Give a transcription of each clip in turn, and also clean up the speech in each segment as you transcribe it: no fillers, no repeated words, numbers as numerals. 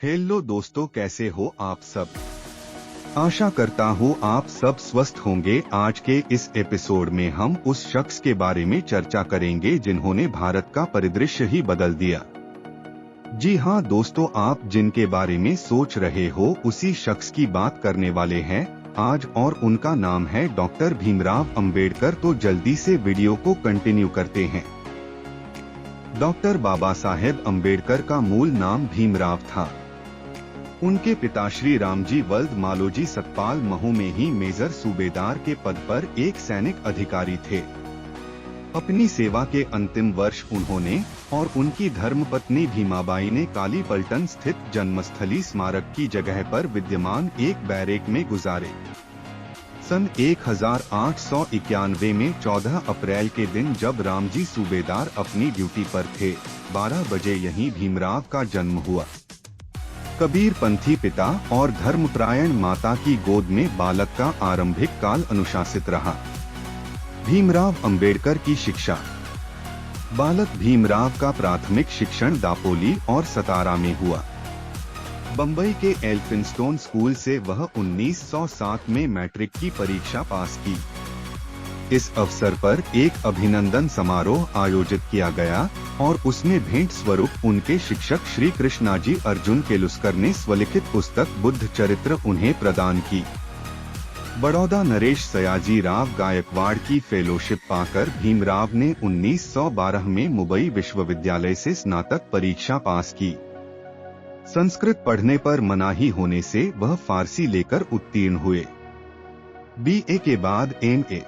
Hello दोस्तों, कैसे हो आप सब। आशा करता हूँ आप सब स्वस्थ होंगे। आज के इस एपिसोड में हम उस शख्स के बारे में चर्चा करेंगे जिन्होंने भारत का परिदृश्य ही बदल दिया। जी हाँ दोस्तों, आप जिनके बारे में सोच रहे हो उसी शख्स की बात करने वाले हैं आज, और उनका नाम है डॉक्टर भीमराव अंबेडकर। तो जल्दी से वीडियो को कंटिन्यू करते हैं। डॉक्टर बाबा साहेब अंबेडकर का मूल नाम भीमराव था। उनके पिता श्री रामजी वल्द मालोजी सतपाल महू में ही मेजर सूबेदार के पद पर एक सैनिक अधिकारी थे। अपनी सेवा के अंतिम वर्ष उन्होंने और उनकी धर्मपत्नी भीमाबाई ने कालीपलटन स्थित जन्मस्थली स्मारक की जगह पर विद्यमान एक बैरेक में गुजारे। सन 1891 में 14 अप्रैल के दिन जब रामजी सूबेदार अपनी ड्यूटी पर थे, 12 बजे यहीं भीमराव का जन्म हुआ। कबीर पंथी पिता और धर्मपरायण माता की गोद में बालक का आरंभिक काल अनुशासित रहा। भीमराव अंबेडकर की शिक्षा। बालक भीमराव का प्राथमिक शिक्षण दापोली और सतारा में हुआ। बम्बई के एल्फिंस्टोन स्कूल से वह 1907 में मैट्रिक की परीक्षा पास की। इस अवसर पर एक अभिनंदन समारोह आयोजित किया गया और उसमें भेंट स्वरूप उनके शिक्षक श्री कृष्णाजी अर्जुन केलुस्कर ने स्वलिखित पुस्तक बुद्ध चरित्र उन्हें प्रदान की। बड़ौदा नरेश सयाजी राव गायकवाड़ की फेलोशिप पाकर भीमराव ने 1912 में मुंबई विश्वविद्यालय से स्नातक परीक्षा पास की। संस्कृत पढ़ने पर मनाही होने से वह फारसी लेकर उत्तीर्ण हुए। बीए के बाद एमए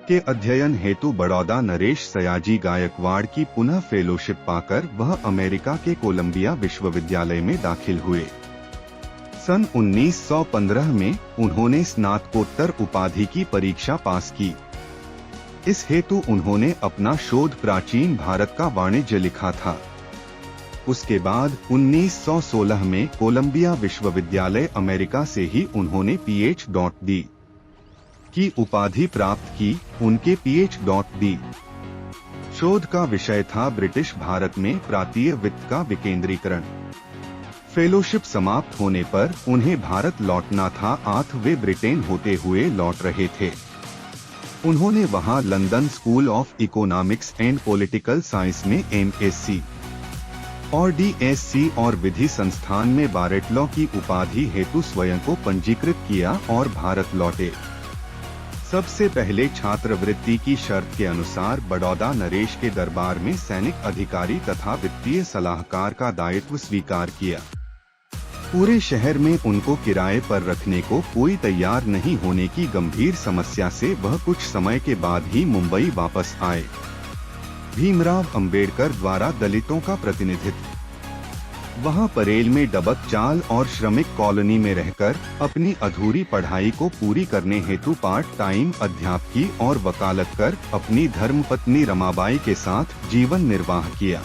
के अध्ययन हेतु बड़ौदा नरेश सयाजी गायकवाड़ की पुनः फेलोशिप पाकर वह अमेरिका के कोलंबिया विश्वविद्यालय में दाखिल हुए। सन 1915 में उन्होंने स्नातकोत्तर उपाधि की परीक्षा पास की। इस हेतु उन्होंने अपना शोध प्राचीन भारत का वाणिज्य लिखा था। उसके बाद 1916 में कोलंबिया विश्वविद्यालय अमेरिका से ही उन्होंने PhD की उपाधि प्राप्त की। उनके PhD शोध का विषय था ब्रिटिश भारत में प्रांतीय वित्त का विकेंद्रीकरण। फेलोशिप समाप्त होने पर उन्हें भारत लौटना था, वे ब्रिटेन होते हुए लौट रहे थे। उन्होंने वहां London school of economics and political science में MSc और DSc और विधि संस्थान में बारेट लॉ की उपाधि हेतु स्वयं को पंजीकृत किया और भारत लौटे। सबसे पहले छात्रवृत्ति की शर्त के अनुसार बड़ौदा नरेश के दरबार में सैनिक अधिकारी तथा वित्तीय सलाहकार का दायित्व स्वीकार किया। पूरे शहर में उनको किराए पर रखने को कोई तैयार नहीं होने की गंभीर समस्या से वह कुछ समय के बाद ही मुंबई वापस आए। भीमराव अंबेडकर द्वारा दलितों का प्रतिनिधित्व। वहां परेल में डबक चाल और श्रमिक कॉलोनी में रहकर अपनी अधूरी पढ़ाई को पूरी करने हेतु पार्ट टाइम अध्यापकी और वकालत कर अपनी धर्मपत्नी रमाबाई के साथ जीवन निर्वाह किया।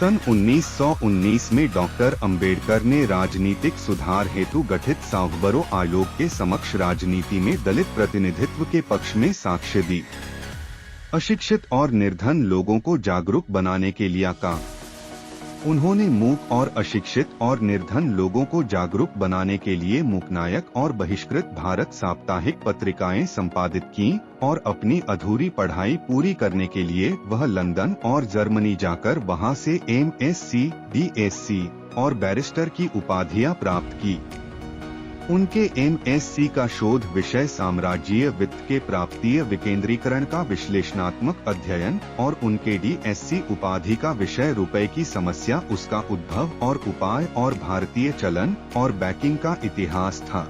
सन 1919 में डॉक्टर अंबेडकर ने राजनीतिक सुधार हेतु गठित साउथबरो आयोग के समक्ष राजनीति में दलित प्रतिनिधित्व के पक्ष में साक्ष्य दी। अशिक्षित और निर्धन लोगों को जागरूक बनाने के लिए काम। उन्होंने मूक और अशिक्षित और निर्धन लोगों को जागरूक बनाने के लिए मूकनायक और बहिष्कृत भारत साप्ताहिक पत्रिकाएं संपादित की और अपनी अधूरी पढ़ाई पूरी करने के लिए वह लंदन और जर्मनी जाकर वहां से MSc, DSc और बैरिस्टर की उपाधियां प्राप्त की। उनके MSc का शोध विषय साम्राज्यीय वित्त के प्राप्तीय विकेंद्रीकरण का विश्लेषणात्मक अध्ययन और उनके DSc उपाधि का विषय रुपए की समस्या, उसका उद्भव और उपाय और भारतीय चलन और बैंकिंग का इतिहास था।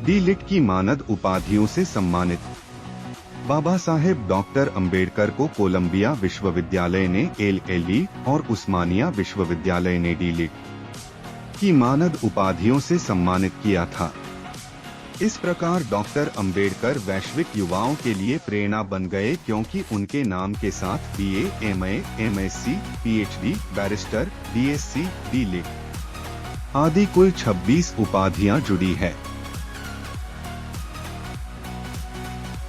D.Litt की मानद उपाधियों से सम्मानित। बाबा साहेब डॉक्टर अंबेडकर को कोलंबिया विश्वविद्यालय ने LLE और उस्मानिया विश्वविद्यालय ने D.Litt की मानद उपाधियों से सम्मानित किया था। इस प्रकार डॉक्टर अंबेडकर वैश्विक युवाओं के लिए प्रेरणा बन गए, क्योंकि उनके नाम के साथ BA, MA, MSc, PhD, barrister, DSc, D.Litt आदि कुल 26 उपाधियां जुड़ी है।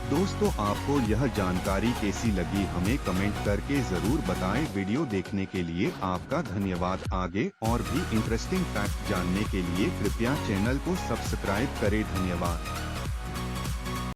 दोस्तों, आपको यह जानकारी कैसी लगी हमें कमेंट करके जरूर बताएं। वीडियो देखने के लिए आपका धन्यवाद। आगे और भी इंटरेस्टिंग फैक्ट जानने के लिए कृपया चैनल को सब्सक्राइब करें। धन्यवाद।